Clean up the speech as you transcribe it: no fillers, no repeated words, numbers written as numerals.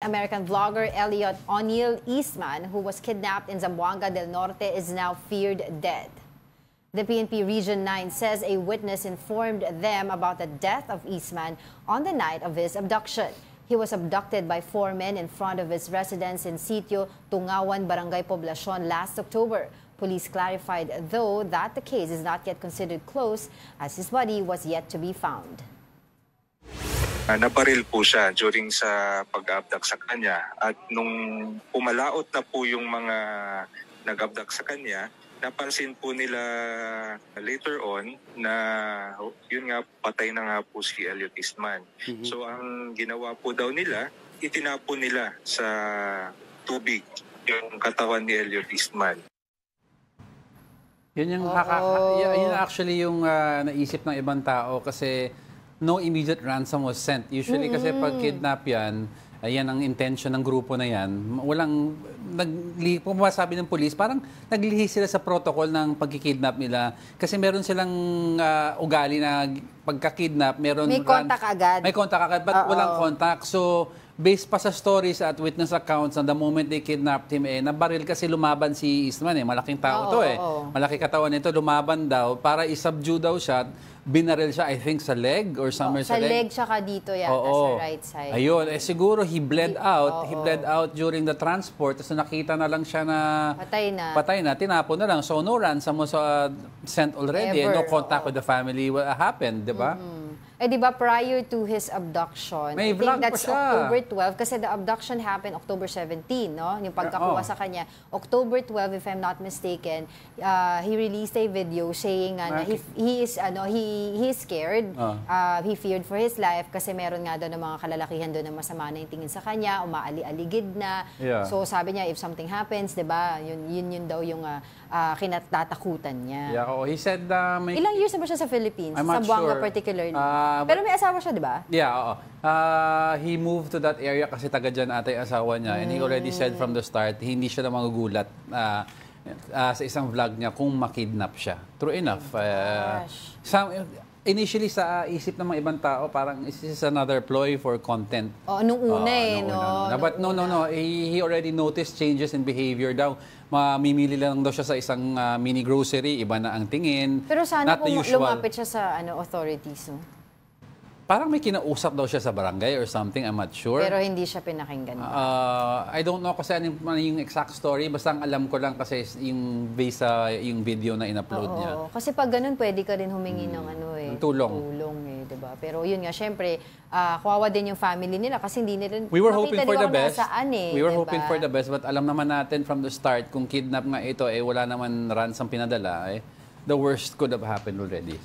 American vlogger Elliot O'Neill Eastman, who was kidnapped in Zamboanga del Norte, is now feared dead. The PNP Region 9 says a witness informed them about the death of Eastman on the night of his abduction. He was abducted by 4 men in front of his residence in Sitio Tungawan, Barangay Poblacion last October. Police clarified, though, that the case is not yet considered closed as his body was yet to be found. Nabaril po siya during sa pag-abduct sa kanya at nung pumalaot na po yung mga nag-abduct sa kanya, napansin po nila later on na yun nga patay na nga po si Elliot Eastman. So ang ginawa po daw nila, itinapon nila sa tubig yung katawan ni Elliot Eastman. Yun yung yun actually yung naisip ng ibang tao kasi no immediate ransom was sent. Usually kasi pag kidnap yan, ayan ang intention ng grupo na yan. Walang, pumasabi ng police, parang naglihis sila sa protocol ng pagkikidnap nila. Kasi meron silang ugali na pagka-kidnap, meron... May contact agad. May contact agad, but walang contact. So, based pa sa stories at witness accounts, the moment they kidnapped him, nabaril kasi lumaban si Eastman. Malaking tao to Malaki katawan nito, lumaban daw. Para isubdue daw siya, binaril siya, I think, sa leg or somewhere sa leg. Sa leg tsaka dito yata, sa right side. Ayun, siguro he bled out. He bled out during the transport. Tapos nakita na lang siya na patay na, tinapon na lang. So no ransom was sent already. Ever, no contact with the family happened, di ba? Di ba prior to his abduction, May I think that's siya. October 12, kasi the abduction happened October 17, no? Yung pagkakuha sa kanya. October 12, if I'm not mistaken, he released a video saying na he is scared. He feared for his life kasi meron nga daw ng mga kalalakihan doon na masama na yung tingin sa kanya, umaali-aligid na. So sabi niya, if something happens, di ba, yun daw yung kinatatakutan niya. He said Ilang years na ba siya sa Philippines? I'm Sa not Buanga sure. particularly. Pero may asawa siya, di ba? Yeah, he moved to that area kasi taga dyan ata yung asawa niya. And he already said from the start, hindi siya na magugulat sa isang vlog niya kung makidnap siya. True enough. Initially sa isip ng mga ibang tao, parang is this another ploy for content? Nung una But no. He already noticed changes in behavior daw. Mamimili lang daw siya sa isang mini grocery, iba na ang tingin. Pero sana kung lumapit siya sa authorities, no? Parang may kinausap daw siya sa barangay or something, I'm not sure. Pero hindi siya pinakinggan. I don't know kasi ano yung exact story. Basta ang alam ko lang kasi yung based sa yung video na in-upload niya. Kasi pag ganun, pwede ka rin humingi ng tulong. Diba? Pero yun nga, syempre, kawawa din yung family nila kasi hindi nila We were hoping for the best. We were diba? hoping for the best, but alam naman natin from the start, kung kidnap nga ito, wala naman ransom pinadala, the worst could have happened already.